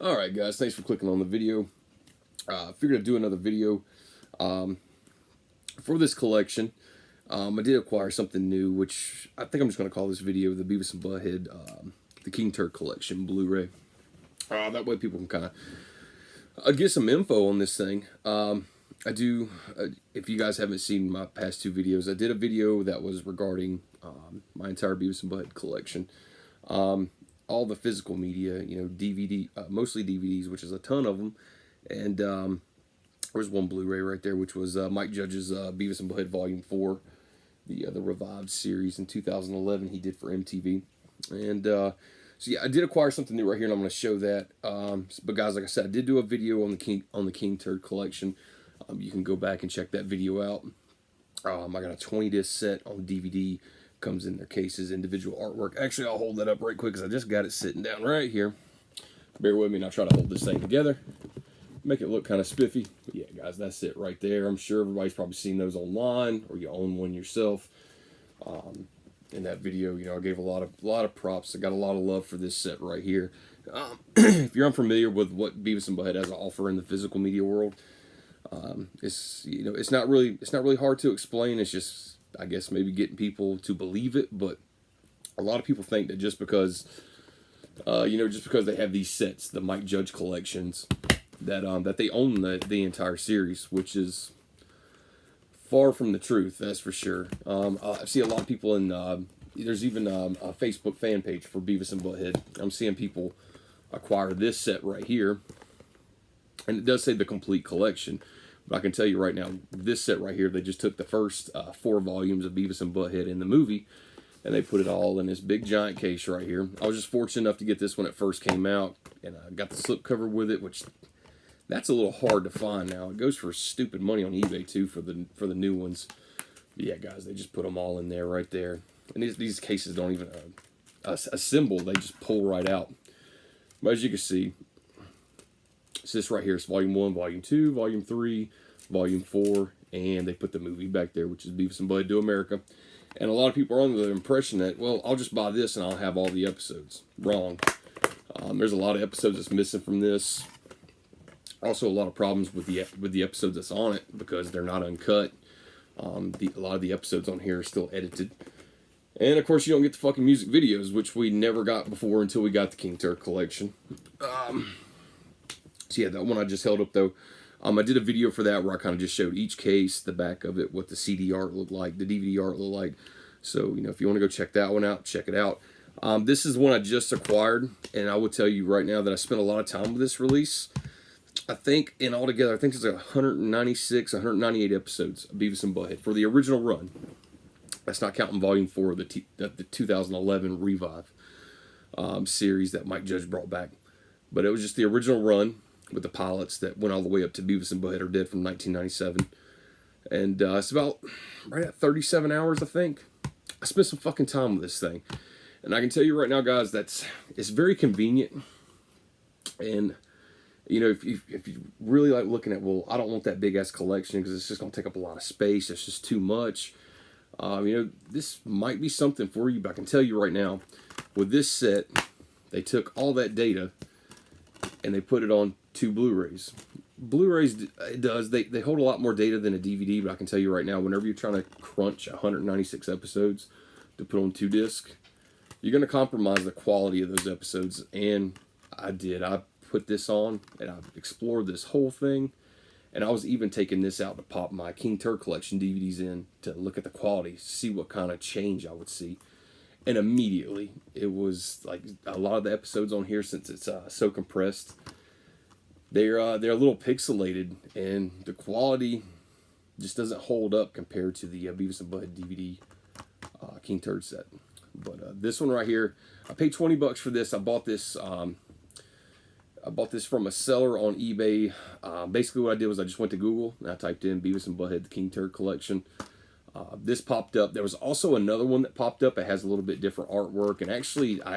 Alright guys, thanks for clicking on the video. Figured I'd do another video for this collection. I did acquire something new, which I think I'm just going to call this video the Beavis and Butt-Head, the King Turd collection Blu-ray. That way people can kind of get some info on this thing. I do, if you guys haven't seen my past two videos, I did a video that was regarding my entire Beavis and Butt-Head collection. All the physical media, you know, DVD, mostly DVDs, which is a ton of them. And there's one Blu-ray right there, which was Mike Judge's Beavis and Butt-Head Volume 4, the revived series in 2011 he did for MTV. And so yeah, I did acquire something new right here, and I'm going to show that. But guys, like I said, I did do a video on the King Turd collection. You can go back and check that video out. I got a 20-disc set on DVD. Comes in their cases, individual artwork. Actually, I'll hold that up right quick because I just got it sitting down right here. Bear with me and I'll try to hold this thing together. Make it look kind of spiffy. But yeah, guys, that's it right there. I'm sure everybody's probably seen those online, or you own one yourself. In that video, you know, I gave a lot of props. I got a lot of love for this set right here. If you're unfamiliar with what Beavis and Butt-Head has to offer in the physical media world, it's not really hard to explain. It's just, I guess, maybe getting people to believe it. But a lot of people think that just because they have these sets, the Mike Judge collections, that they own the entire series, which is far from the truth. That's for sure. I see a lot of people in there's even a Facebook fan page for Beavis and Butt-Head. I'm seeing people acquire this set right here, and it does say the complete collection. But I can tell you right now, this set right here, they just took the first 4 volumes of Beavis and Butt-Head in the movie, and they put it all in this big giant case right here. I was just fortunate enough to get this when it first came out, and I got the slipcover with it, which that's a little hard to find now. It goes for stupid money on eBay too for the new ones. But yeah, guys, they just put them all in there right there, and these cases don't even assemble; they just pull right out. But as you can see, it's this right here. It's Volume 1, Volume 2, Volume 3, Volume 4, and they put the movie back there, which is Beavis and Butt-Head Do America. And a lot of people are under the impression that, well, I'll just buy this and I'll have all the episodes. Wrong. There's a lot of episodes that's missing from this. Also, a lot of problems with the episodes that's on it because they're not uncut. A lot of the episodes on here are still edited. And, of course, you don't get the fucking music videos, which we never got before until we got the King Turd collection. So yeah, that one I just held up though. I did a video for that where I kind of just showed each case, the back of it, what the CD art looked like, the DVD art looked like. So, you know, if you want to go check that one out, check it out. This is one I just acquired, and I will tell you right now that I spent a lot of time with this release. I think in altogether, I think it's like 196, 198 episodes of Beavis and Butt-Head for the original run. That's not counting Volume 4 of the 2011 Revive series that Mike Judge brought back. But it was just the original run with the pilots that went all the way up to Beavis and Butt-Head Are Dead from 1997. And it's about right at 37 hours, I think. I spent some fucking time with this thing. And I can tell you right now, guys, it's very convenient. And, you know, if you really like looking at, well, I don't want that big-ass collection because it's just going to take up a lot of space. It's just too much. You know, this might be something for you, but I can tell you right now, with this set, they took all that data and they put it on 2 Blu-rays. Blu-rays, they hold a lot more data than a DVD, but I can tell you right now, whenever you're trying to crunch 196 episodes to put on 2 discs, you're going to compromise the quality of those episodes, and I did. I put this on, and I explored this whole thing, and I was even taking this out to pop my King Turd collection DVDs in to look at the quality, see what kind of change I would see. And immediately, it was like a lot of the episodes on here, since it's so compressed, they're a little pixelated, and the quality just doesn't hold up compared to the Beavis and Butt-Head DVD King Turd set. But this one right here, I paid $20 for this. I bought this from a seller on eBay. Basically, what I did was I just went to Google and I typed in Beavis and Butt-Head, the King Turd collection. This popped up. There was also another one that popped up. It has a little bit different artwork, and I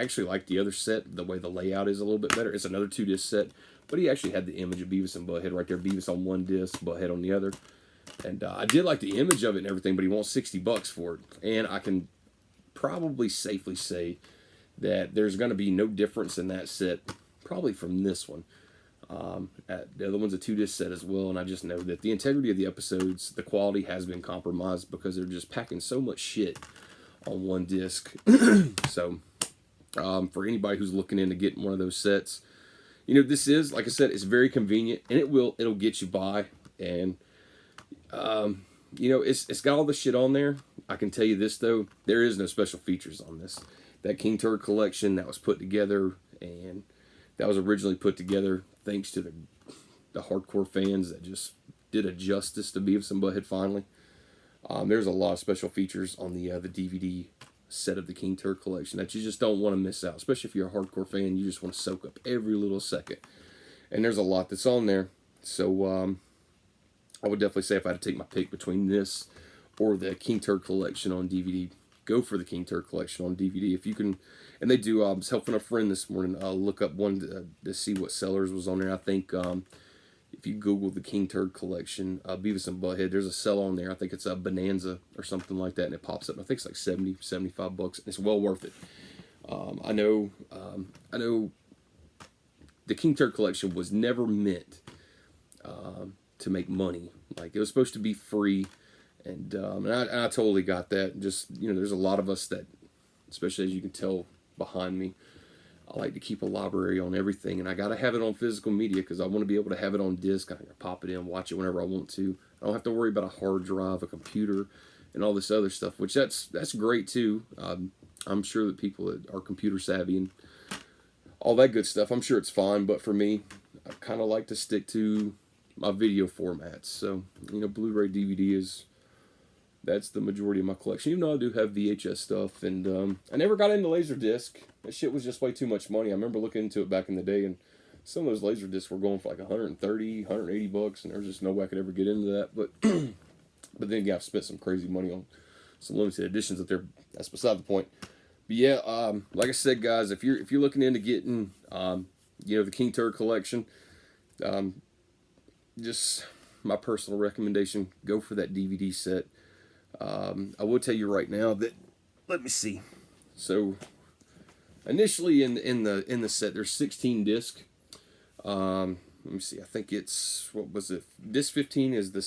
actually like the other set. The way the layout is a little bit better. It's another 2-disc set, but he actually had the image of Beavis and Butt-Head right there. Beavis on one disc, Butt-Head on the other. And I did like the image of it and everything, but he wants $60 for it. And I can probably safely say that there's going to be no difference in that set probably from this one. The other one's a 2-disc set as well, and I just know that the integrity of the episodes, the quality has been compromised because they're just packing so much shit on one disc. So, for anybody who's looking into getting one of those sets, you know, this is, like I said, it's very convenient, and it'll get you by, and you know, it's got all the shit on there. I can tell you this though, there is no special features on this. That King Turd collection that was put together, and that was originally put together thanks to the hardcore fans that just did a justice to Beavis and Butt-Head finally. There's a lot of special features on the DVD set of the King Turd collection that you just don't want to miss out. Especially if you're a hardcore fan, you just want to soak up every little second. And there's a lot that's on there. So I would definitely say if I had to take my pick between this or the King Turd collection on DVD, go for the King Turd collection on DVD if you can. And they do. I was helping a friend this morning look up one to see what sellers was on there. I think if you Google the King Turd collection, Beavis and Butt-Head, there's a sell on there. I think it's a Bonanza or something like that, and it pops up. I think it's like $70, $75 bucks. It's well worth it. I know the King Turd collection was never meant to make money. Like, it was supposed to be free, and I totally got that. Just, you know, there's a lot of us that, especially as you can tell behind me, I like to keep a library on everything, and I gotta have it on physical media because I want to be able to have it on disc. I can pop it in, watch it whenever I want to. I don't have to worry about a hard drive, a computer, and all this other stuff, which that's great too. I'm sure that people that are computer savvy and all that good stuff, I'm sure it's fine, but for me, I kind of like to stick to my video formats. So, you know, Blu-ray, DVD that's the majority of my collection. Even though I do have VHS stuff, and I never got into Laserdisc. That shit was just way too much money. I remember looking into it back in the day, and some of those Laserdiscs were going for like 130, 180 bucks, and there was just no way I could ever get into that. But but then I've spent some crazy money on some limited editions up there. That's beside the point. But yeah, like I said, guys, if you're looking into getting you know, the King Turd collection, just my personal recommendation, go for that DVD set. I will tell you right now that, let me see. So initially in the set there's 16 discs. Let me see. I think it's, what was it? Disc 15 is the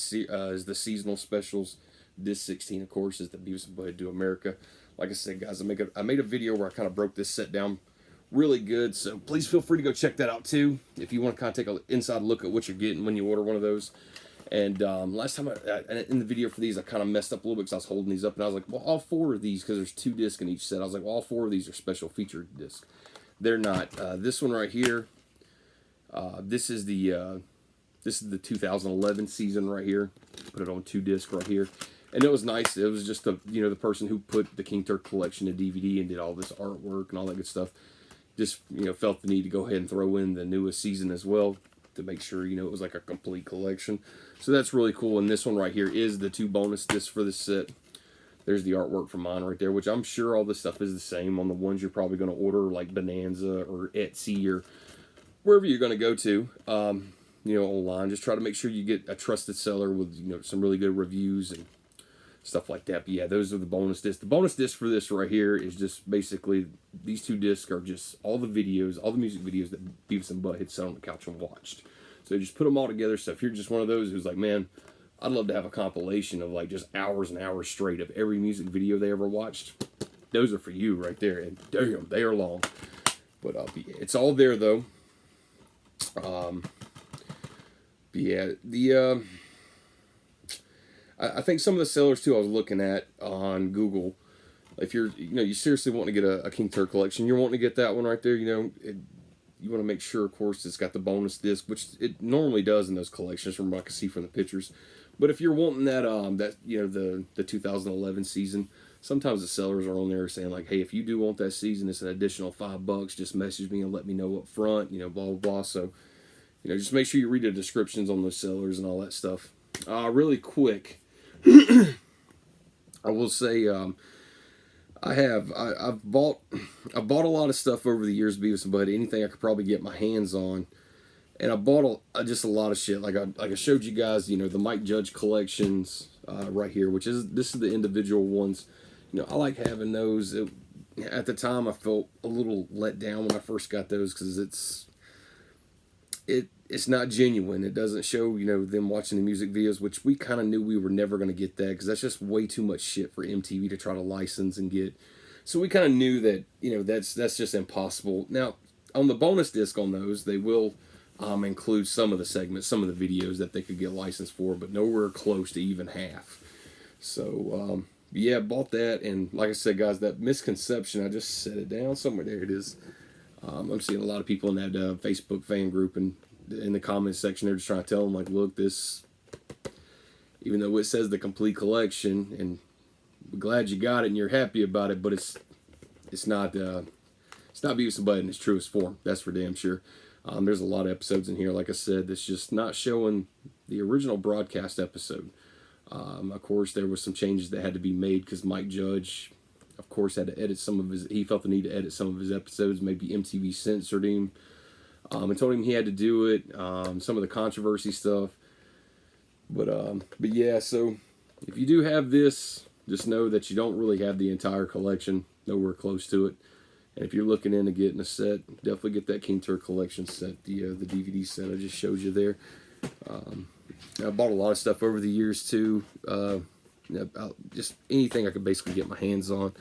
seasonal specials. Disc 16, of course, is the Beavis and Butt-Head Do America. Like I said, guys, I made a video where I kind of broke this set down really good. So please feel free to go check that out too if you want to kind of take an inside look at what you're getting when you order one of those. And last time in the video for these, I kind of messed up a little bit because I was holding these up, and I was like, well, all 4 of these, because there's 2 discs in each set, I was like, well, all 4 of these are special featured discs. They're not. This one right here, this is the 2011 season right here. Put it on 2 discs right here, and it was nice. It was just the person who put the King Turd collection to DVD and did all this artwork and all that good stuff. Just, you know, felt the need to go ahead and throw in the newest season as well, to make sure, you know, it was like a complete collection. So that's really cool. And this one right here is the 2 bonus discs for this set. There's the artwork for mine right there, which I'm sure all this stuff is the same on the ones you're probably going to order, like Bonanza or Etsy or wherever you're going to go to, you know, online. Just try to make sure you get a trusted seller with, you know, some really good reviews and stuff like that. But yeah, those are the bonus discs. The bonus disc for this right here is just basically, these 2 discs are just all the videos, all the music videos that Beavis and Butt-Head sat on the couch and watched. So just put them all together. So if you're just one of those who's like, man, I'd love to have a compilation of like just hours and hours straight of every music video they ever watched, those are for you right there. And damn, they are long. But it's all there though. Yeah, I think some of the sellers too I was looking at on Google, if you're, you know, you seriously want to get a King Turd collection, you're wanting to get that one right there, you know, you want to make sure, of course, it's got the bonus disc, which it normally does in those collections from what I can see from the pictures. But if you're wanting that, you know, the 2011 season, sometimes the sellers are on there saying like, hey, if you do want that season, it's an additional $5. Just message me and let me know up front, you know, blah, blah, blah. So, you know, just make sure you read the descriptions on those sellers and all that stuff. Really quick, I will say, I've bought a lot of stuff over the years, Beavis and Butt-Head, anything I could probably get my hands on, and I bought just a lot of shit. Like I showed you guys, you know, the Mike Judge collections right here, this is the individual ones. You know, I like having those. At the time, I felt a little let down when I first got those because it's not genuine. It doesn't show, you know, them watching the music videos, which we kind of knew we were never going to get that, because that's just way too much shit for MTV to try to license and get. So we kind of knew that, you know, that's just impossible. Now, on the bonus disc on those, they will include some of the segments, some of the videos that they could get licensed for, but nowhere close to even half. So, yeah, bought that, and like I said, guys, that misconception, I just set it down somewhere. There it is. I'm seeing a lot of people in that Facebook fan group, and in the comments section, they're just trying to tell them, like, look, this, even though it says the complete collection, and we're glad you got it and you're happy about it, but it's not Beavis and Butt in its truest form. That's for damn sure. There's a lot of episodes in here, like I said, that's just not showing the original broadcast episode. Of course, there was some changes that had to be made because Mike Judge, of course, had to edit some of his. He felt the need to edit some of his episodes. Maybe MTV censored him, and told him he had to do it. Some of the controversy stuff, but yeah. So if you do have this, just know that you don't really have the entire collection. Nowhere close to it. And if you're looking into getting a set, definitely get that King Turd collection set, the DVD set I just showed you there. I bought a lot of stuff over the years too. Just anything I could basically get my hands on.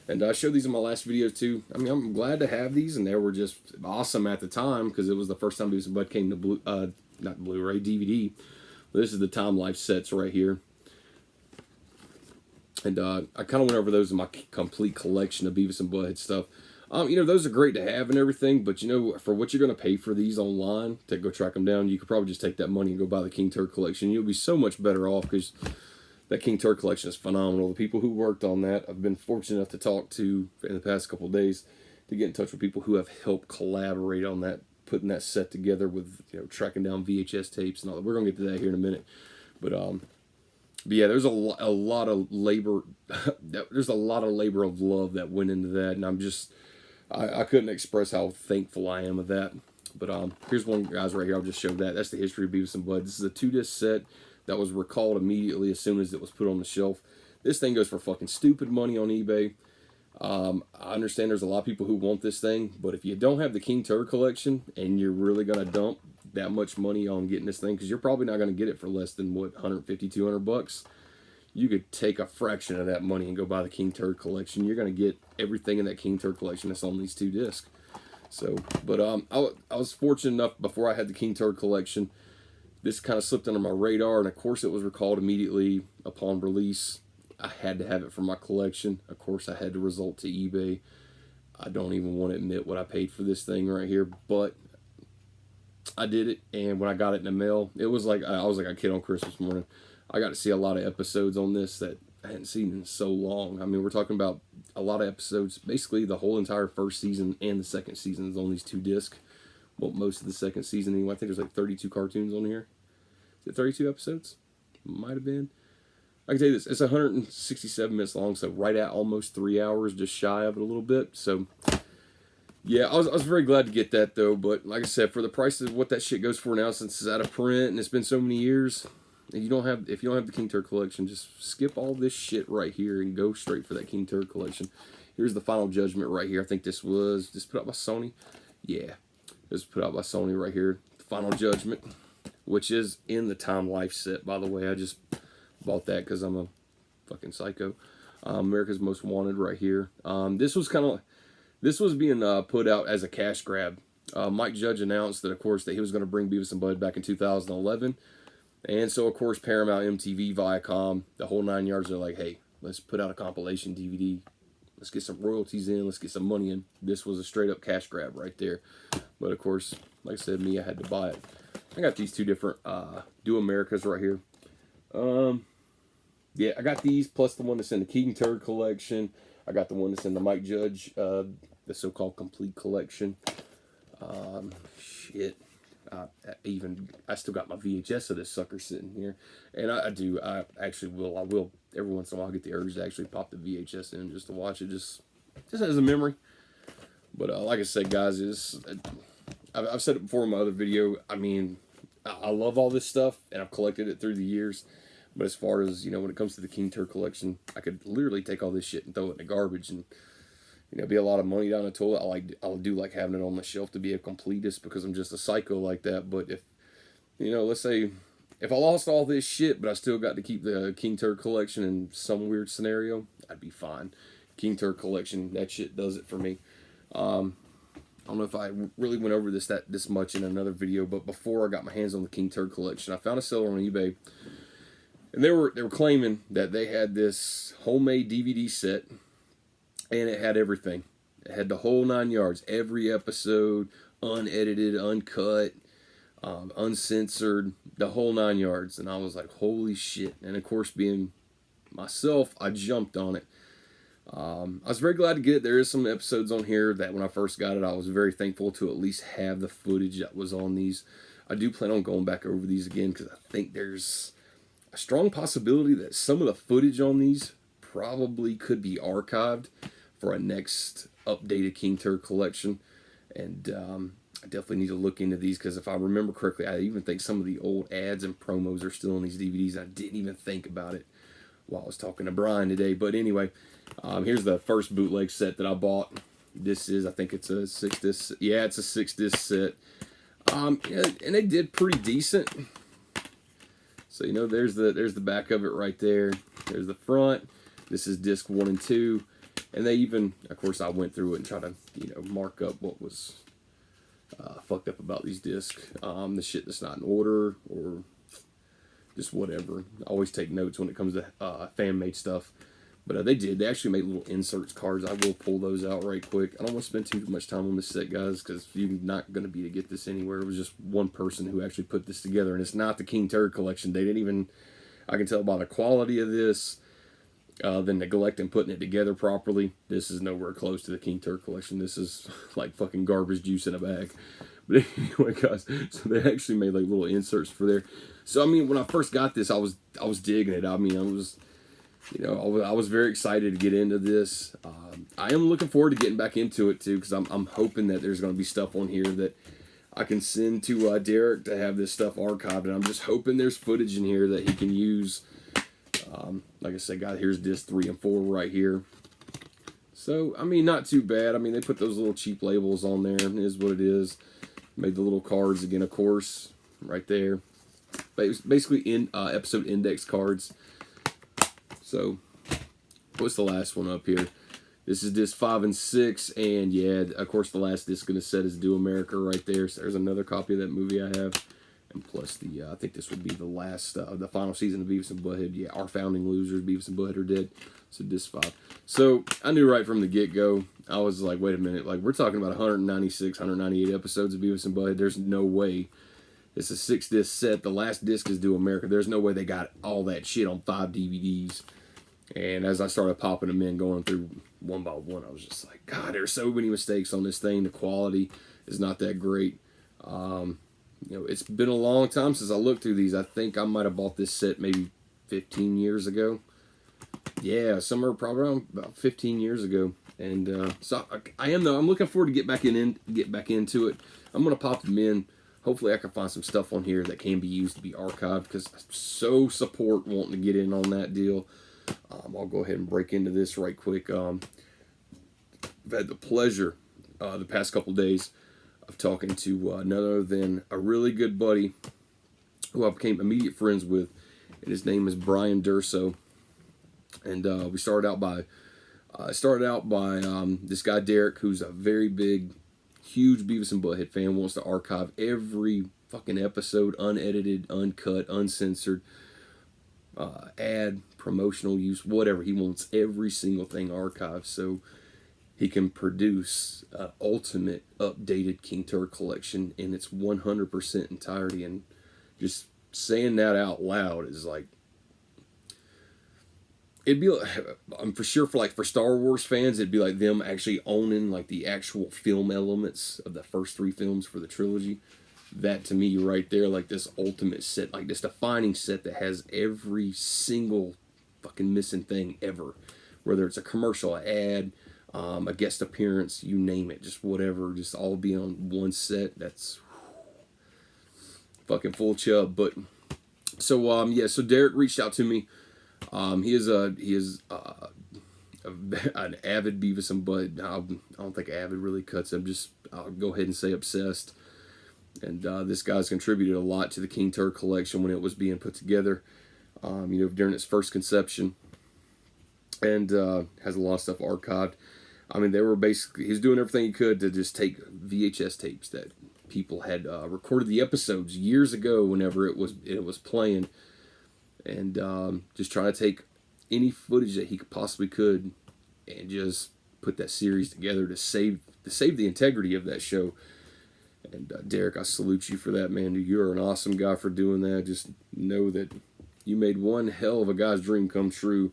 And I showed these in my last video too. I mean, I'm glad to have these, and they were just awesome at the time because it was the first time Beavis and Butt came to not Blu-ray, DVD. This is the Time Life sets right here. And I kind of went over those in my complete collection of Beavis and Butt-Head stuff. You know, those are great to have and everything, but you know, for what you're going to pay for these online to go track them down, you could probably just take that money and go buy the King Turd collection. You'll be so much better off because that King Turd collection is phenomenal. The people who worked on that, I've been fortunate enough to talk to in the past couple of days to get in touch with people who have helped collaborate on that, putting that set together with, you know, tracking down VHS tapes and all that. We're going to get to that here in a minute. But yeah, there's a lot of labor. There's a lot of labor of love that went into that, and I'm just, I couldn't express how thankful I am of that. But here's one, guys, right here. I'll just show that. That's the history of Beavis and Butt. This is a 2-disc set that was recalled immediately as soon as it was put on the shelf. This thing goes for fucking stupid money on eBay. I understand there's a lot of people who want this thing, but if you don't have the King Turd collection and you're really gonna dump that much money on getting this thing, because you're probably not gonna get it for less than what, 150, 200 bucks. You could take a fraction of that money and go buy the King Turd collection. You're gonna get everything in that King Turd collection that's on these 2 discs. So, but I was fortunate enough before I had the King Turd collection. This kind of slipped under my radar, and of course it was recalled immediately upon release. I had to have it for my collection. Of course I had to resort to eBay. I don't even want to admit what I paid for this thing right here, but I did it, and when I got it in the mail, it was like, I was like a kid on Christmas morning. I got to see a lot of episodes on this that I hadn't seen in so long. I mean, we're talking about a lot of episodes. Basically, the whole entire first season and the second season is on these 2 discs. Well, most of the second season anyway. I think there's like 32 cartoons on here. Is it 32 episodes? Might have been. I can tell you this, it's 167 minutes long, so right at almost 3 hours, just shy of it a little bit. So, yeah, I was very glad to get that, though. But like I said, for the price of what that shit goes for now, since it's out of print and it's been so many years, and if you don't have the King Turd collection, just skip all this shit right here and go straight for that King Turd collection. Here's the Final Judgment right here. I think this was just put out by Sony. Yeah, this was put out by Sony right here. The Final Judgment, which is in the Time Life set, by the way. I just bought that because I'm a fucking psycho. America's Most Wanted right here. This was being put out as a cash grab. Mike Judge announced that, of course, that he was going to bring Beavis and Butt back in 2011. And so, of course, Paramount, MTV, Viacom, the whole 9 yards are like, hey, let's put out a compilation DVD. Let's get some royalties in. Let's get some money in. This was a straight-up cash grab right there. But, of course, like I said, I had to buy it. I got these 2 different Do Americas right here. Yeah, I got these, plus the one that's in the King Turd collection. I got the one that's in the Mike Judge, the so-called complete collection. Shit. I still got my VHS of this sucker sitting here. And I will, every once in a while, get the urge to actually pop the VHS in just to watch it, just as a memory. But like I said, guys, I've said it before in my other video. I mean, I love all this stuff, and I've collected it through the years. But as far as, you know, when it comes to the King Turd collection, I could literally take all this shit and throw it in the garbage. And be a lot of money down the toilet. I'll do like having it on the shelf to be a completist because I'm just a psycho like that. But if, let's say if I lost all this shit, but I still got to keep the King Turd collection in some weird scenario, I'd be fine. King Turd collection, that shit does it for me. I don't know if I really went over this much in another video, but before I got my hands on the King Turd collection, I found a seller on eBay, and they were claiming that they had this homemade DVD set, and it had everything. It had the whole 9 yards, every episode, unedited, uncut, uncensored, the whole 9 yards. And I was like, holy shit! And of course, being myself, I jumped on it. I was very glad to get it. There is some episodes on here that when I first got it, I was very thankful to at least have the footage that was on these. I do plan on going back over these again because I think there's a strong possibility that some of the footage on these probably could be archived for a next updated King Turd collection. And I definitely need to look into these because if I remember correctly, I even think some of the old ads and promos are still on these DVDs. I didn't even think about it while I was talking to Brian today. But anyway, here's the first bootleg set that I bought. This is, I think it's a 6-disc. Yeah, it's a 6-disc set. And they did pretty decent. So, there's the back of it right there. There's the front. This is disc 1 and 2. And they even, of course, I went through it and tried to, mark up what was fucked up about these discs. The shit that's not in order or just whatever. I always take notes when it comes to fan-made stuff. But they did. They actually made little inserts cards. I will pull those out right quick. I don't want to spend too much time on this set, guys, because you're not going to be to get this anywhere. It was just one person who actually put this together, and it's not the King Turd collection. They didn't even, I can tell by the quality of this, the neglect in putting it together properly. This is nowhere close to the King Turd collection. This is like fucking garbage juice in a bag. But anyway, guys, so they actually made like little inserts for there. So, when I first got this, I was digging it. I was... I was very excited to get into this. I am looking forward to getting back into it too, because I'm hoping that there's going to be stuff on here that I can send to Derek to have this stuff archived, and I'm just hoping there's footage in here that he can use. Like I said, guys, here's disc 3 and 4 right here. So, not too bad. They put those little cheap labels on there. It is what it is. Made the little cards again, of course, right there. Basically, episode index cards. So, what's the last one up here? This is disc 5 and 6, and yeah, of course, the last disc in the set is Do America right there. So there's another copy of that movie I have, and plus I think this would be the last, the final season of Beavis and Butt-Head. Yeah, our founding losers, Beavis and Butt-Head, are dead. So disc 5. So I knew right from the get-go. I was like, wait a minute, like we're talking about 196, 198 episodes of Beavis and Butt-Head. There's no way. It's a 6-disc set. The last disc is Do America. There's no way they got all that shit on 5 DVDs. And as I started popping them in, going through one by one, I was just like, God, there's so many mistakes on this thing. The quality is not that great. It's been a long time since I looked through these. I think I might have bought this set maybe 15 years ago. Yeah, somewhere probably around about 15 years ago. And so I am, though. I'm looking forward to get back into it. I'm going to pop them in. Hopefully I can find some stuff on here that can be used to be archived, because I so support wanting to get in on that deal. I'll go ahead and break into this right quick. I've had the pleasure the past couple days of talking to none other than a really good buddy who I became immediate friends with, and his name is Brian Durso. And we started out by this guy Derek, who's a very big, huge Beavis and Butt-Head fan, wants to archive every fucking episode, unedited, uncut, uncensored, ad, promotional use, whatever. He wants every single thing archived so he can produce ultimate updated King Turd collection in its 100% entirety. And just saying that out loud is like, it'd be like, I'm for sure for Star Wars fans, it'd be like them actually owning like the actual film elements of the first 3 films for the trilogy. That to me right there, like this ultimate set, like this defining set that has every single fucking missing thing ever, whether it's a commercial, ad, a guest appearance, you name it, just whatever, just all be on one set. That's fucking full chub. But so so Derek reached out to me. He is a an avid Beavis and Butt. I don't think avid really cuts it. I'll go ahead and say obsessed. And this guy's contributed a lot to the King Turd collection when it was being put together, during its first conception. And has a lot of stuff archived. I mean, he's doing everything he could to just take VHS tapes that people had recorded the episodes years ago whenever it was playing, and just trying to take any footage that he possibly could and just put that series together to save the integrity of that show. And Derek, I salute you for that, man. You're an awesome guy for doing that. Just know that you made one hell of a guy's dream come true,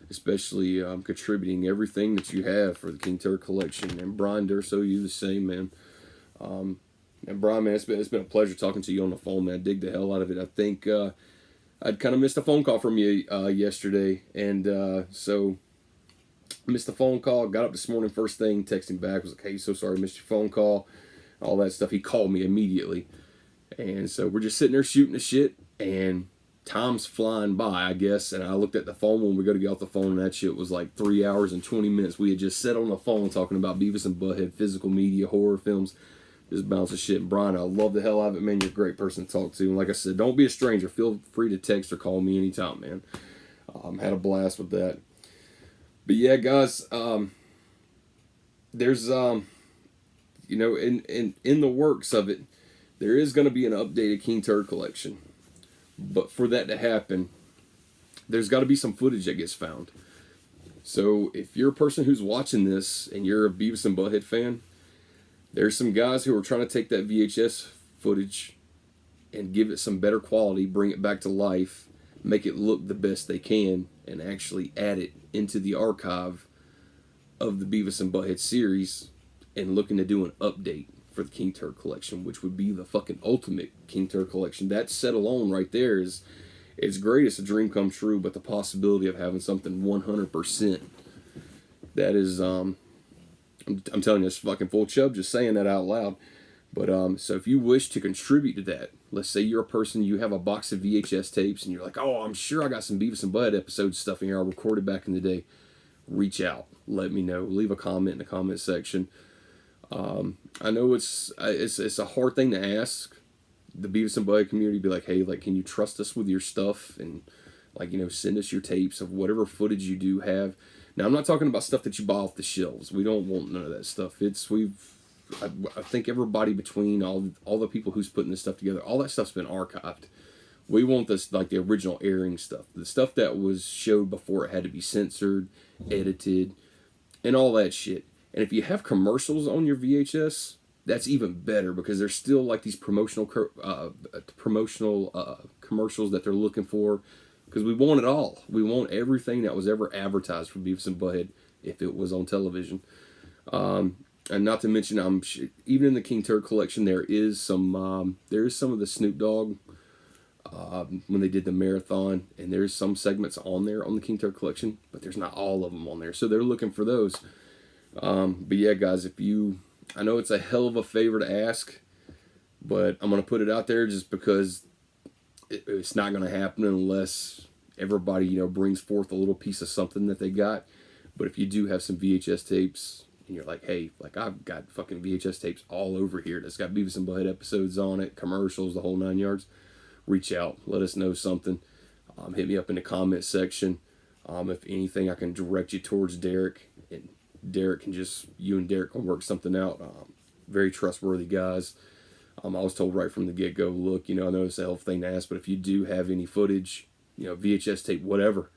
especially contributing everything that you have for the King Turd collection. And Brian Durso, you the same, man. And Brian, man, it's been a pleasure talking to you on the phone, man. I dig the hell out of it. I think I'd kind of missed a phone call from you yesterday, and so missed the phone call. Got up this morning, first thing, texting back, was like, "Hey, so sorry, missed your phone call," all that stuff. He called me immediately, and so we're just sitting there shooting the shit, and time's flying by, I guess. And I looked at the phone when we go to get off the phone, and that shit was like 3 hours and 20 minutes. We had just sat on the phone talking about Beavis and Butt-Head, physical media, horror films, just bouncing shit. And Brian, I love the hell out of it, man. You're a great person to talk to. And like I said, don't be a stranger. Feel free to text or call me anytime, man. Had a blast with that. But yeah, guys, there's in the works of it, there is going to be an updated King Turd collection. But for that to happen, there's got to be some footage that gets found. So if you're a person who's watching this and you're a Beavis and Butt-Head fan, there's some guys who are trying to take that VHS footage and give it some better quality, bring it back to life, make it look the best they can, and actually add it into the archive of the Beavis and Butt-Head series, and looking to do an update for the King Turd collection, which would be the fucking ultimate King Turd collection. That set alone right there it's great. It's a dream come true, but the possibility of having something 100%, that is, I'm telling you, it's fucking full chub just saying that out loud. But so if you wish to contribute to that, let's say you're a person, you have a box of VHS tapes, and you're like, oh, I'm sure I got some Beavis and Butt-Head episode stuff in here I recorded back in the day. Reach out, let me know, leave a comment in the comment section. I know it's a hard thing to ask the Beavis and Butt-Head community, be like, hey, like, can you trust us with your stuff, and like, send us your tapes of whatever footage you do have. Now, I'm not talking about stuff that you buy off the shelves. We don't want none of that stuff. I think everybody between all the people who's putting this stuff together, all that stuff's been archived. We want this, like, the original airing stuff, the stuff that was showed before it had to be censored, edited, and all that shit. And if you have commercials on your VHS, that's even better, because there's still like these promotional commercials that they're looking for, because we want it all. We want everything that was ever advertised for Beavis and Butt-Head if it was on television. And not to mention, even in the King Turd collection, there is some of the Snoop Dogg when they did the marathon, and there's some segments on there on the King Turd collection, but there's not all of them on there, so they're looking for those. But yeah, guys, I know it's a hell of a favor to ask, but I'm going to put it out there just because it's not going to happen unless everybody, brings forth a little piece of something that they got. But if you do have some VHS tapes, and you're like, hey, like, I've got fucking VHS tapes all over here that's got Beavis and Butt-Head episodes on it, commercials, the whole 9 yards, reach out, let us know something. Hit me up in the comment section. If anything, I can direct you towards Derek, and you and Derek can work something out. Very trustworthy guys. I was told right from the get-go, look, I know it's a hell of a thing to ask, but if you do have any footage, VHS tape, whatever,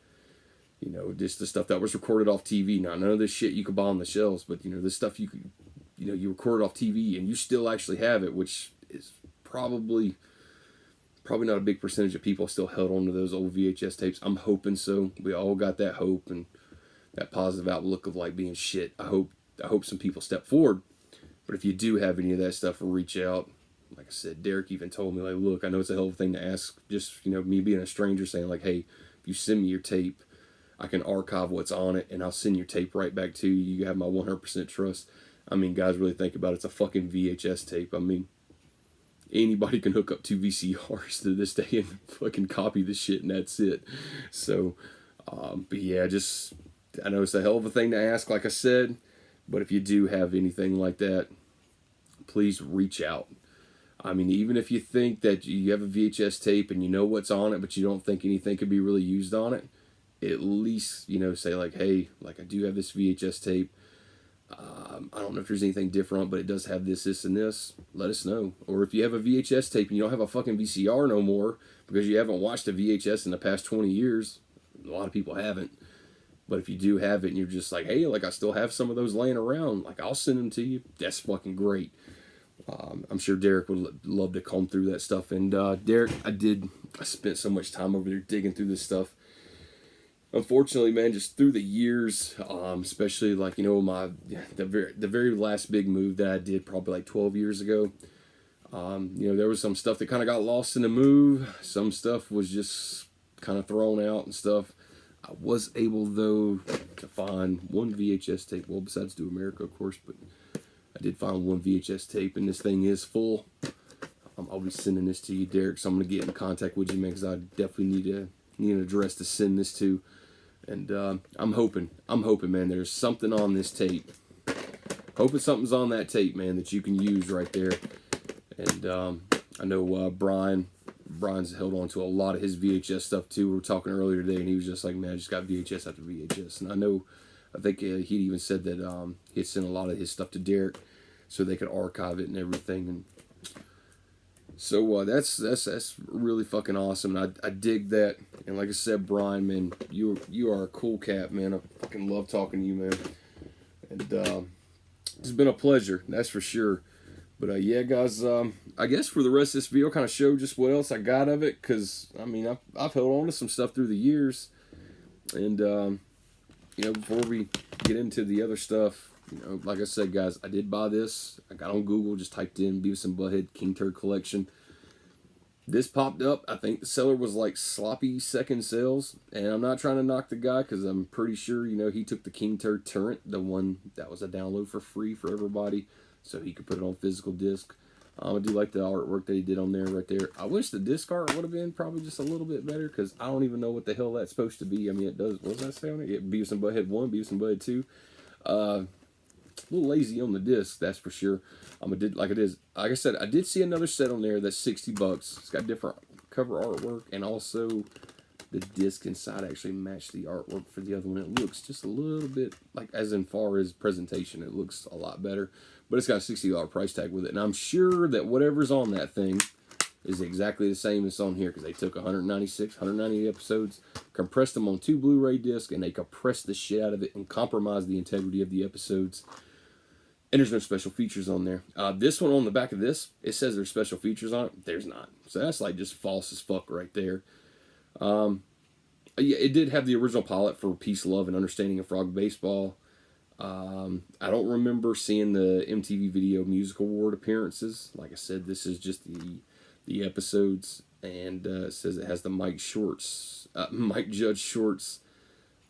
just the stuff that was recorded off TV. Now, none of this shit you could buy on the shelves, but, this stuff you could, you recorded off TV and you still actually have it, which is probably not a big percentage of people still held on to those old VHS tapes. I'm hoping so. We all got that hope and that positive outlook of like being shit. I hope some people step forward. But if you do have any of that stuff, reach out. Like I said, Derek even told me, like, look, I know it's a hell of a thing to ask. Just, me being a stranger saying like, hey, if you send me your tape, I can archive what's on it and I'll send your tape right back to you. You have my 100% trust. I mean, guys, really think about it. It's a fucking VHS tape. I mean, anybody can hook up 2 VCRs to this day and fucking copy the shit, and that's it. So, but yeah, just I know it's a hell of a thing to ask, like I said, but if you do have anything like that, please reach out. I mean, even if you think that you have a VHS tape and you know what's on it, but you don't think anything could be really used on it, at least, say like, hey, like I do have this VHS tape. I don't know if there's anything different, but it does have this, this, and this. Let us know. Or if you have a VHS tape and you don't have a fucking VCR no more because you haven't watched a VHS in the past 20 years, a lot of people haven't. But if you do have it and you're just like, hey, like I still have some of those laying around, like I'll send them to you. That's fucking great. I'm sure Derek would love to comb through that stuff. And Derek, I spent so much time over there digging through this stuff. Unfortunately, man, just through the years, especially like, the very last big move that I did probably like 12 years ago, there was some stuff that kind of got lost in the move. Some stuff was just kind of thrown out and stuff. I was able, though, to find one VHS tape. Well, besides Do America, of course, but I did find one VHS tape, and this thing is full. I'll be sending this to you, Derek, so I'm going to get in contact with you, man, because I definitely need an address to send this to. And I'm hoping, man, there's something on this tape. Hoping something's on that tape, man, that you can use right there. And I know Brian's held on to a lot of his VHS stuff too. We were talking earlier today, and he was just like, man, I just got VHS after VHS. And I think he'd even said that he had sent a lot of his stuff to Derek so they could archive it and everything. And so that's really fucking awesome. And I dig that. And like I said, Brian, man, you are a cool cat, man. I fucking love talking to you, man. And it's been a pleasure, that's for sure. But yeah, guys, I guess for the rest of this video, I'll kind of show just what else I got of it. Because, I mean, I've held on to some stuff through the years. And, before we get into the other stuff, like I said, guys, I did buy this. I got on Google, just typed in Beavis and Butt-Head King Turd Collection. This popped up. I think the seller was like sloppy second sales. And I'm not trying to knock the guy because I'm pretty sure, he took the King Turd Turret, the one that was a download for free for everybody, so he could put it on physical disc. I do like the artwork that he did on there right there. I wish the disc art would have been probably just a little bit better because I don't even know what the hell that's supposed to be. I mean, it does. What does that say on it? Yeah, Beavis and Butt-Head 1, Beavis and Butt-Head 2. A little lazy on the disc, that's for sure. Like I said, I did see another set on there that's $60. It's got different cover artwork, and also the disc inside actually matched the artwork for the other one. It looks just a little bit like, as in far as presentation, it looks a lot better. But it's got a $60 price tag with it, and I'm sure that whatever's on that thing is exactly the same as on here because they took 198 episodes, compressed them on 2 Blu-ray discs, and they compressed the shit out of it and compromised the integrity of the episodes. And there's no special features on there. This one on the back of this, it says there's special features on it. There's not. So that's like just false as fuck right there. Yeah, it did have the original pilot for Peace, Love, and Understanding of Frog Baseball. I don't remember seeing the MTV Video Music Award appearances. Like I said, this is just the episodes. And it says it has the Mike Judge Shorts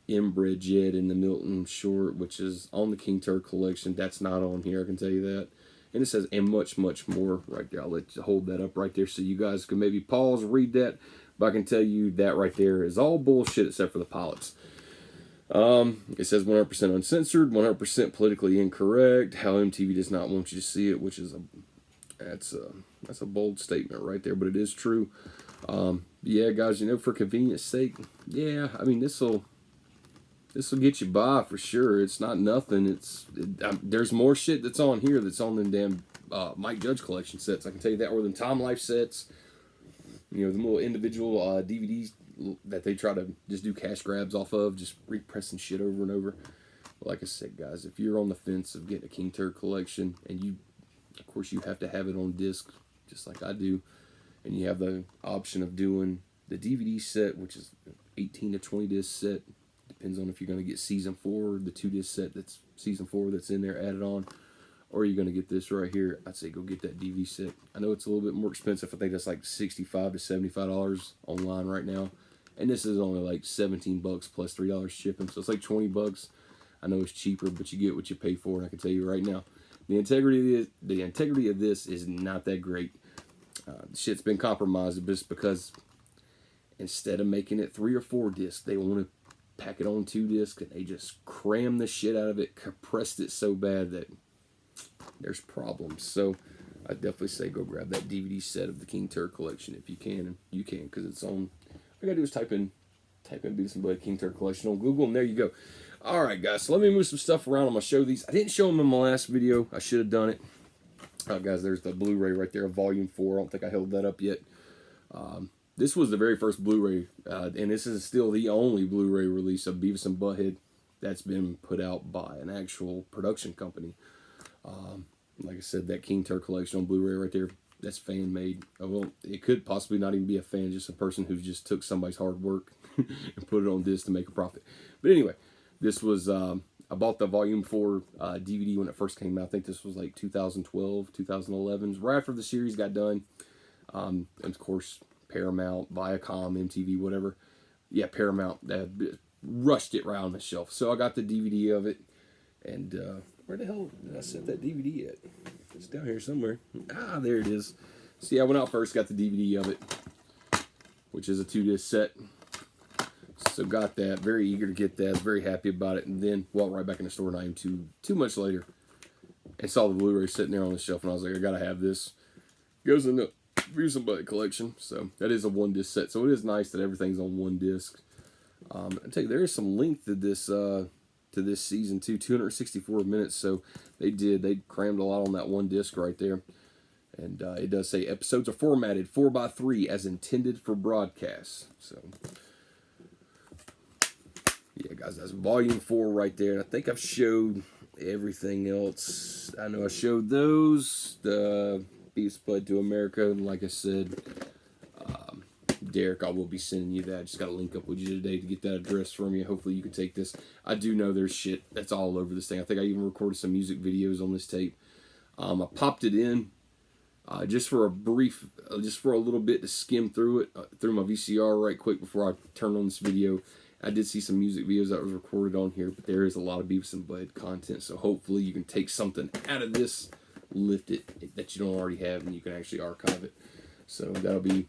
Inbred Jed and the Milton Short, which is on the King Turd Collection. That's not on here, I can tell you that. And it says, and much, much more right there. I'll let you hold that up right there so you guys can maybe pause, read that. But I can tell you that right there is all bullshit except for the pilots. It says 100% uncensored, 100% politically incorrect, how MTV does not want you to see it, which is that's a bold statement right there, but it is true. Yeah, guys, for convenience sake, yeah, I mean, this will get you by for sure. It's not nothing. There's more shit that's on here that's on them damn Mike Judge collection sets. I can tell you that, or than Time Life sets. The little individual DVDs that they try to just do cash grabs off of, just repressing shit over and over. But like I said, guys, if you're on the fence of getting a King Turd collection, and of course, you have to have it on disc, just like I do, and you have the option of doing the DVD set, which is 18 to 20 disc set. Depends on if you're going to get season 4, the 2 disc set that's season 4 that's in there added on, or you're going to get this right here. I'd say go get that DVD set. I know it's a little bit more expensive. I think that's like $65 to $75 online right now. And this is only like $17 plus $3 shipping. So it's like $20. I know it's cheaper, but you get what you pay for. And I can tell you right now, the integrity of this is not that great. The shit's been compromised just because instead of making it 3 or 4 discs, they want to pack it on 2 discs, and they just crammed the shit out of it, compressed it so bad that there's problems. So I definitely say go grab that DVD set of the King Turd collection if you can, and you can, because it's on. All you gotta do is type in Beavis and Butt-Head King Turd collection on Google, and there you go. All right, guys. So let me move some stuff around. I'm gonna show these. I didn't show them in my last video. I should have done it. Guys, there's the Blu-ray right there, Volume 4. I don't think I held that up yet. This was the very first Blu-ray, and this is still the only Blu-ray release of Beavis and Butt-Head that's been put out by an actual production company. Like I said, that King Turd collection on Blu-ray right there, that's fan-made. Well, it could possibly not even be a fan, just a person who just took somebody's hard work and put it on disc to make a profit. But anyway, this was, I bought the Volume 4 DVD when it first came out. I think this was like 2012, 2011, right after the series got done. And of course, Paramount, Viacom, MTV, whatever. Yeah, Paramount rushed it right on the shelf. So I got the DVD of it, and where the hell did I set that DVD at? It's down here somewhere. Ah, there it is. So yeah, I went out first, got the DVD of it, which is a 2-disc set. So got that, very eager to get that, very happy about it, and then walked right back in the store, not even too much later, and saw the Blu-ray sitting there on the shelf, and I was like, I gotta have this. Goes in the Beavis and Butt-Head collection. So that is a 1-disc set. So it is nice that everything's on 1 disc. I tell you, there is some length to this season too, 264 minutes. So they crammed a lot on that 1 disc right there. And it does say episodes are formatted 4x3 as intended for broadcast. So yeah, guys, that's Volume 4 right there. And I think I've showed everything else. I know I showed those, the Beavis Bud to America, and like I said, Derek, I will be sending you that. I just got to link up with you today to get that address from you. Hopefully you can take this. I do know there's shit that's all over this thing. I think I even recorded some music videos on this tape. I popped it in just for a little bit to skim through it, through my VCR right quick before I turned on this video. I did see some music videos that was recorded on here, but there is a lot of Beavis and Butt-Head content, so hopefully you can take something out of this, lift it, that you don't already have, and you can actually archive it. So that'll be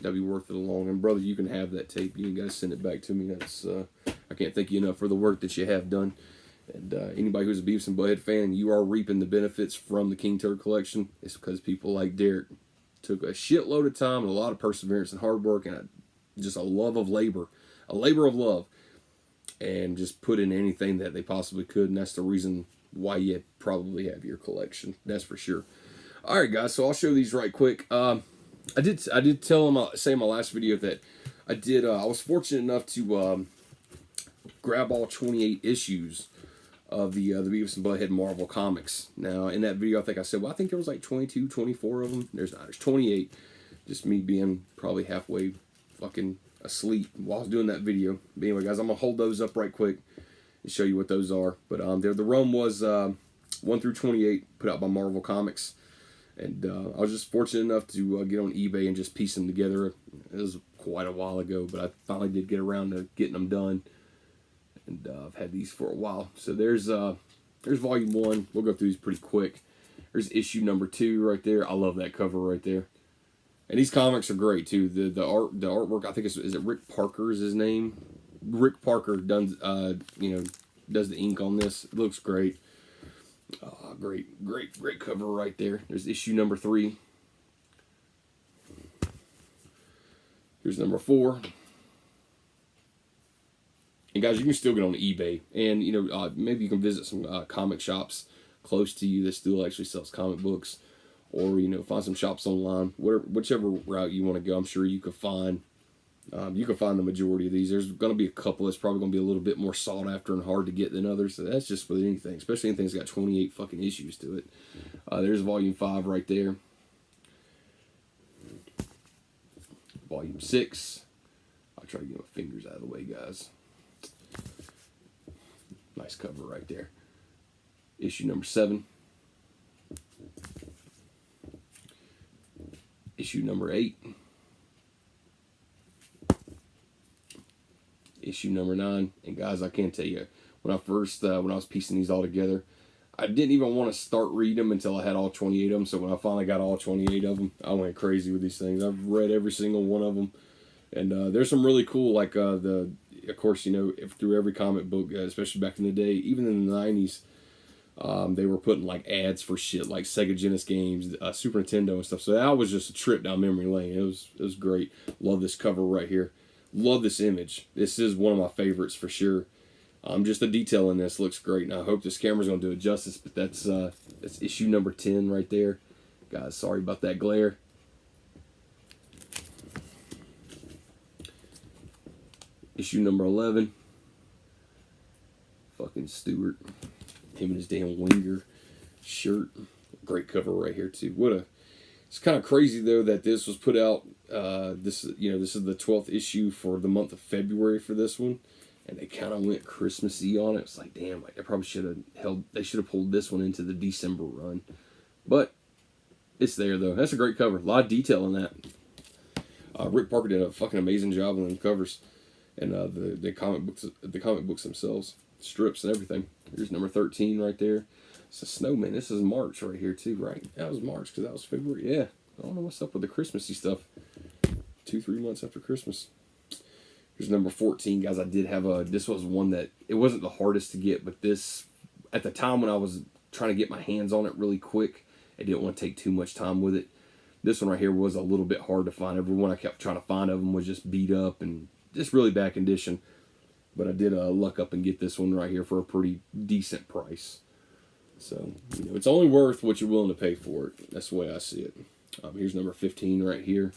worth it along. And brother, you can have that tape. You ain't got to send it back to me. That's I can't thank you enough for the work that you have done. And anybody who's a Beavis and Butt-Head fan, you are reaping the benefits from the King Turd collection. It's because people like Derek took a shitload of time and a lot of perseverance and hard work and just a love of labor, a labor of love, and just put in anything that they possibly could. And that's the reason why you probably have your collection. That's for sure. All right, guys. So I'll show these right quick. I did say in my last video that I was fortunate enough to grab all 28 issues of the Beavis and Butt-Head Marvel comics. Now, in that video, I think I said, well, I think there was like 22, 24 of them. There's 28. Just me being probably halfway fucking asleep while I was doing that video. But anyway, guys, I'm going to hold those up right quick and show you what those are. But the run was 1 through 28, put out by Marvel Comics. And I was just fortunate enough to get on eBay and just piece them together. It was quite a while ago, but I finally did get around to getting them done. And I've had these for a while. So there's Volume 1. We'll go through these pretty quick. There's issue number 2 right there. I love that cover right there. And these comics are great too. The artwork, I think is it Rick Parker is his name. Rick Parker does the ink on this. It looks great. Great cover right there. There's issue number 3. Here's number 4. And guys, you can still get on eBay, and maybe you can visit some comic shops close to you that still actually sells comic books, or find some shops online. Whichever route you want to go, I'm sure you could find. You can find the majority of these. There's going to be a couple that's probably going to be a little bit more sought after and hard to get than others. So that's just with anything, especially anything that's got 28 fucking issues to it. There's Volume 5 right there. Volume 6. I'll try to get my fingers out of the way, guys. Nice cover right there. Issue number 7. Issue number 8. Issue number 9. And guys, I can't tell you, when I was piecing these all together, I didn't even want to start reading them until I had all 28 of them. So when I finally got all 28 of them, I went crazy with these things. I've read every single one of them. And there's some really cool, like of course, you know, through every comic book, especially back in the day, even in the 90s, they were putting like ads for shit like Sega Genesis games, Super Nintendo and stuff. So that was just a trip down memory lane. It was great. Love this cover right here. Love this image. This is one of my favorites for sure. Just the detail in this looks great, and I hope this camera's gonna do it justice. But that's issue number 10 right there. Guys, sorry about that glare. Issue number 11. Fucking Stewart. Him and his damn winger shirt. Great cover right here too. It's kind of crazy though that this was put out. This is the 12th issue for the month of February for this one, and they kind of went Christmassy on it. It's like, damn, like they probably should have pulled this one into the December run, but it's there though. That's a great cover. A lot of detail in that. Rick Parker did a fucking amazing job on the covers, and the comic books themselves, strips and everything. Here's number 13 right there. It's a snowman. This is March right here too, right? That was March because that was February. Yeah, I don't know what's up with the Christmassy stuff. 2-3 months after Christmas. Here's number 14, guys. I did have this was one that it wasn't the hardest to get, but this at the time when I was trying to get my hands on it really quick, I didn't want to take too much time with it. This one right here was a little bit hard to find. Everyone I kept trying to find of them was just beat up and just really bad condition. But I did luck up and get this one right here for a pretty decent price. So, you know, it's only worth what you're willing to pay for it. That's the way I see it. Here's number 15 right here.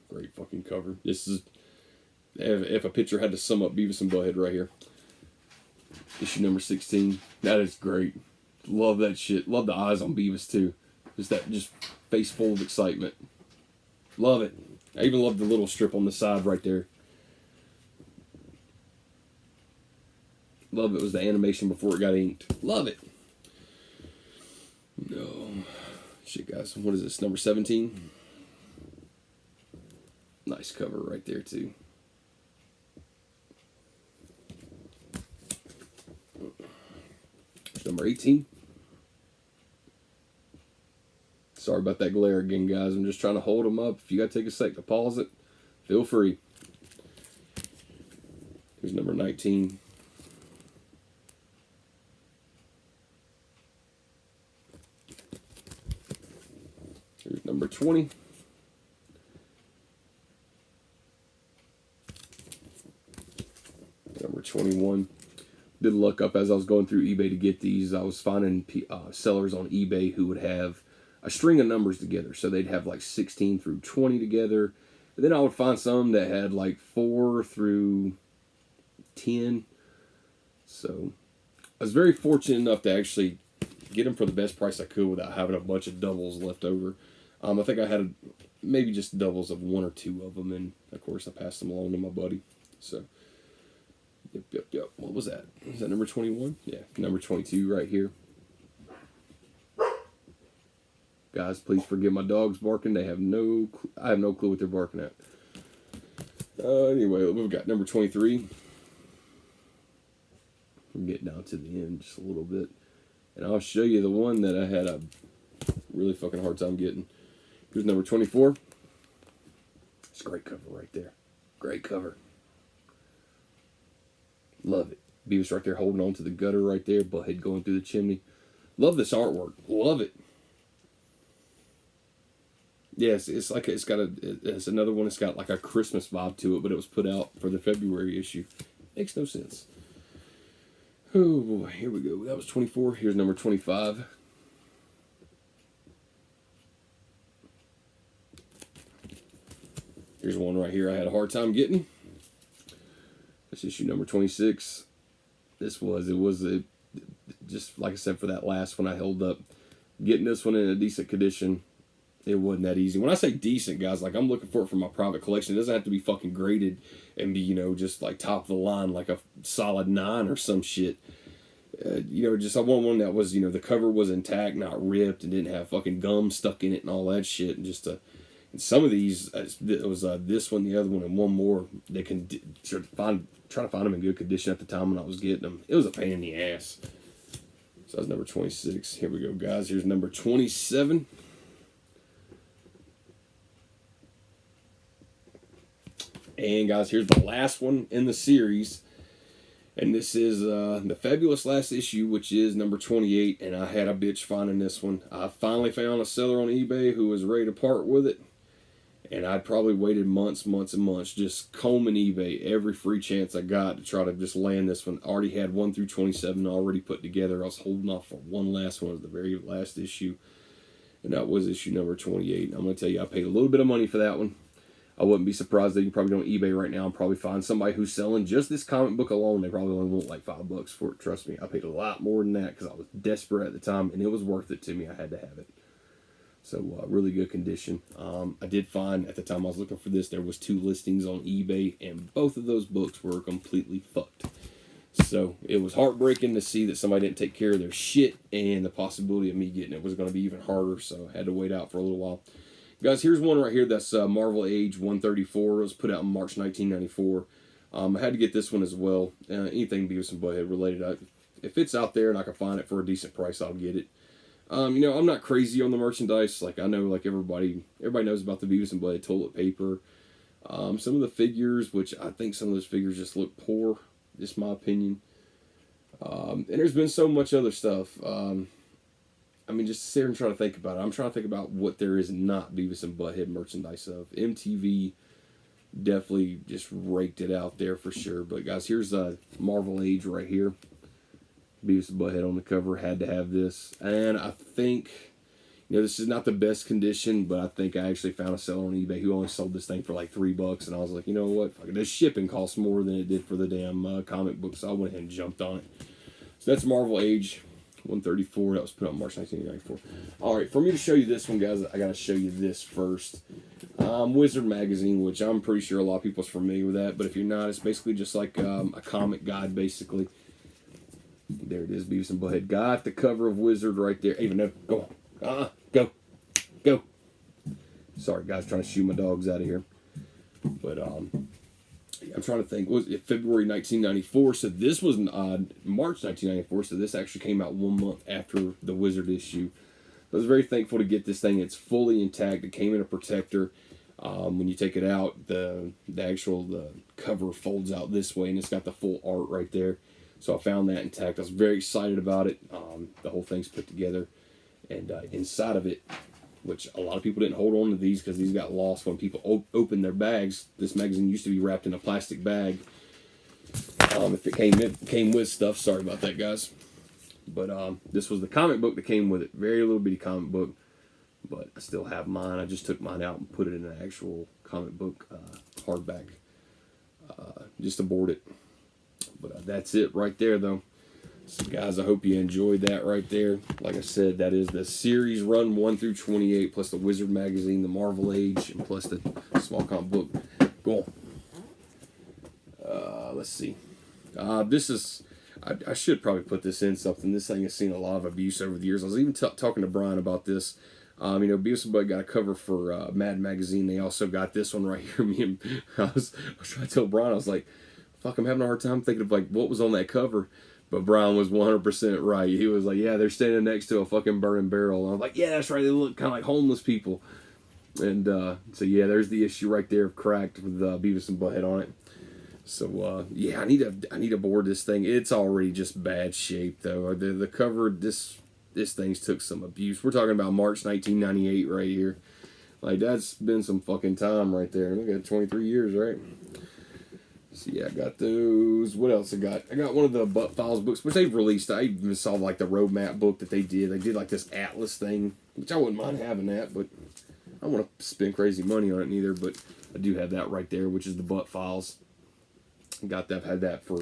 Great fucking cover. This is, if a picture had to sum up Beavis and Butt-Head right here. Issue number 16. That is great. Love that shit. Love the eyes on Beavis too. Just face full of excitement. Love it. I even love the little strip on the side right there. Love it was the animation before it got inked. Love it. No. Shit, guys. What is this? Number 17? Nice cover right there, too. Number 18. Sorry about that glare again, guys. I'm just trying to hold them up. If you got to take a sec to pause it, feel free. Here's number 19. Here's number 20. Number 21. Did look up as I was going through eBay to get these. I was finding sellers on eBay who would have a string of numbers together. So they'd have like 16 through 20 together. And then I would find some that had like 4 through 10. So I was very fortunate enough to actually get them for the best price I could without having a bunch of doubles left over. I think I had maybe just doubles of 1 or 2 of them. And of course I passed them along to my buddy. So, yep. What was that? Is that number 21? Yeah, number 22 right here. Guys, please forgive my dogs barking. I have no clue what they're barking at. Anyway, we've got number 23. We're getting down to the end just a little bit. And I'll show you the one that I had a really fucking hard time getting. Here's number 24. It's a great cover right there. Great cover. Love it. Beavis right there holding on to the gutter right there. Butthead going through the chimney. Love this artwork. Love it. Yes, it's another one that's got like a Christmas vibe to it, but it was put out for the February issue. Makes no sense. Oh boy, here we go. That was 24. Here's number 25. Here's one right here I had a hard time getting. That's issue number 26. Just like I said for that last one I held up. Getting this one in a decent condition, it wasn't that easy. When I say decent, guys, like I'm looking for it for my private collection. It doesn't have to be fucking graded and be, just like top of the line, like a solid 9 or some shit. I want one that was, the cover was intact, not ripped, and didn't have fucking gum stuck in it and all that shit. And and some of these, it was this one, the other one, and one more. They can try to find them in good condition at the time when I was getting them. It was a pain in the ass. So that's number 26. Here we go, guys. Here's number 27. And guys, here's the last one in the series. And this is the fabulous last issue, which is number 28. And I had a bitch finding this one. I finally found a seller on eBay who was ready to part with it. And I probably waited months and months just combing eBay every free chance I got to try to just land this one. I already had 1 through 27 already put together. I was holding off for one last one. It was the very last issue. And that was issue number 28. I'm going to tell you, I paid a little bit of money for that one. I wouldn't be surprised that you probably go on eBay right now and probably find somebody who's selling just this comic book alone. They probably only want like $5 for it. Trust me, I paid a lot more than that because I was desperate at the time, and it was worth it to me. I had to have it. So really good condition. I did find at the time I was looking for this, there was 2 listings on eBay, and both of those books were completely fucked. So it was heartbreaking to see that somebody didn't take care of their shit, and the possibility of me getting it was going to be even harder. So I had to wait out for a little while. Guys, here's one right here that's Marvel Age 134. It was put out in March 1994. I had to get this one as well. Anything Beavis and Butt-Head related. If it's out there and I can find it for a decent price, I'll get it. You know, I'm not crazy on the merchandise. Like, I know, like, everybody knows about the Beavis and Butt-Head toilet paper. Some of the figures, which I think some of those figures just look poor. Just my opinion. And there's been so much other stuff. I mean, just sit here and try to think about it. I'm trying to think about what there is not Beavis and Butt-Head merchandise of. MTV definitely just raked it out there for sure. But guys, here's Marvel Age right here. Beavis and Butt-Head on the cover. Had to have this. And I think, you know, this is not the best condition, but I think I actually found a seller on eBay who only sold this thing for like $3. And I was like, you know what? This shipping costs more than it did for the damn comic book. So I went ahead and jumped on it. So that's Marvel Age 134. That was put out in March 1994. Alright, for me to show you this one, guys, I got to show you this first. Wizard Magazine, which I'm pretty sure a lot of people are familiar with that. But if you're not, it's basically just like a comic guide, basically. There it is, Beavis and Butt-Head. Got the cover of Wizard right there. Even though, go on. Go. Sorry, guys, trying to shoo my dogs out of here. But, I'm trying to think. Was it February 1994? So this was March 1994. So this actually came out 1 month after the Wizard issue. I was very thankful to get this thing. It's fully intact. It came in a protector. When you take it out, the cover folds out this way, and it's got the full art right there. So I found that intact. I was very excited about it. The whole thing's put together, and inside of it, which a lot of people didn't hold on to these because these got lost when people opened their bags. This magazine used to be wrapped in a plastic bag. If it came with stuff, sorry about that, guys. But this was the comic book that came with it. Very little bitty comic book, but I still have mine. I just took mine out and put it in an actual comic book hardback just to board it. But that's it right there, though. So, guys, I hope you enjoyed that right there. Like I said, that is the series run 1 through 28, plus the Wizard Magazine, the Marvel Age, and plus the small comic book. Go on. Let's see. This is... I should probably put this in something. This thing has seen a lot of abuse over the years. I was even talking to Brian about this. You know, Beavis and Butt got a cover for Mad Magazine. They also got this one right here. I was trying to tell Brian, I was like, fuck, I'm having a hard time thinking of like what was on that cover. But Brian was 100% right. He was like, yeah, they're standing next to a fucking burning barrel. And I was like, yeah, that's right. They look kind of like homeless people. And so, yeah, there's the issue right there of Cracked with Beavis and Butt-Head on it. So, yeah, I need to board this thing. It's already just bad shape, though. The cover, this thing's took some abuse. We're talking about March 1998 right here. Like, that's been some fucking time right there. Look at 23 years, right? So yeah, I got those. What else I got? I got one of the Butt Files books, which they've released. I even saw like the roadmap book that they did. They did like this Atlas thing, which I wouldn't mind having that, but I don't want to spend crazy money on it neither. But I do have that right there, which is the Butt Files. Got that. I've had that for,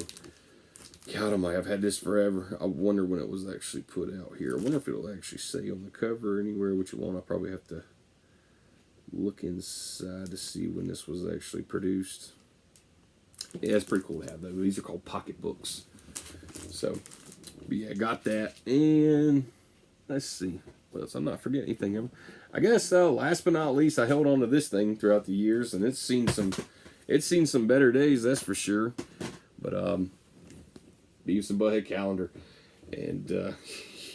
God almighty, I've had this forever. I wonder when it was actually put out here. I wonder if it'll actually say on the cover anywhere which one. I'll probably have to look inside to see when this was actually produced. Yeah, it's pretty cool to have those. These are called pocket books. So, but yeah, got that. And let's see. What else? I'm not forgetting anything. I guess last but not least, I held on to this thing throughout the years, and it's seen some better days, that's for sure. But Beavis and Butt-Head calendar. And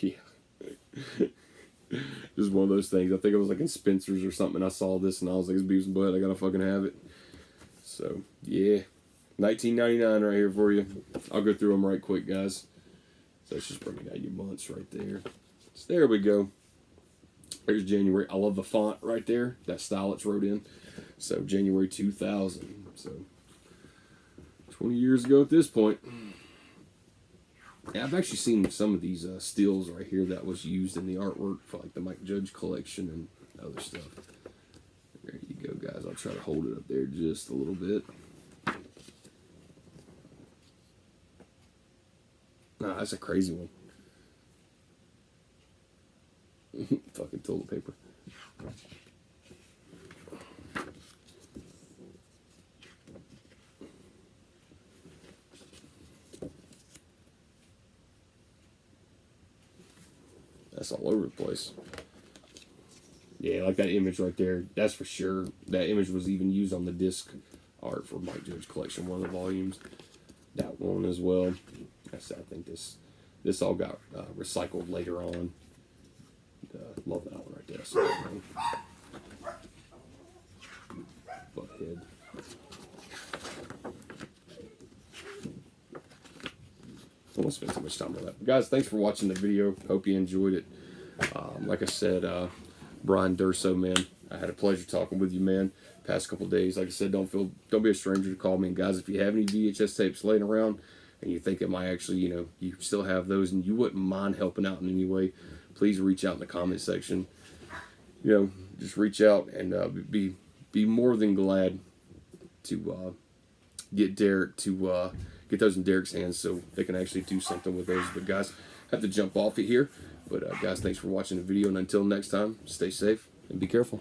yeah. Just one of those things. I think it was like in Spencer's or something. I saw this and I was like, it's Beavis and Butt-Head. I gotta fucking have it. So, yeah. 1999 right here for you. I'll go through them right quick, guys. So it's just bringing out your months right there. So there we go. There's January. I love the font right there. That style it's wrote in. So January 2000. So 20 years ago at this point. Yeah, I've actually seen some of these stills right here that was used in the artwork for like the Mike Judge collection and other stuff. There you go, guys. I'll try to hold it up there just a little bit. Nah, that's a crazy one. Fucking toilet paper. That's all over the place. Yeah, like that image right there. That's for sure. That image was even used on the disc art for Mike Judge collection, one of the volumes. That one as well. I think this all got recycled later on. Love that one right there. So, Butthead. I won't spend too much time on that. But guys, thanks for watching the video. Hope you enjoyed it. Like I said, Brian Durso, man, I had a pleasure talking with you, man. Past couple days, like I said, don't be a stranger to call me. And guys, if you have any VHS tapes laying around and you think it might actually, you still have those and you wouldn't mind helping out in any way, please reach out in the comment section. Just reach out and be more than glad to get Derek to get those in Derek's hands so they can actually do something with those. But guys, I have to jump off it here. But guys, thanks for watching the video, and until next time, stay safe and be careful.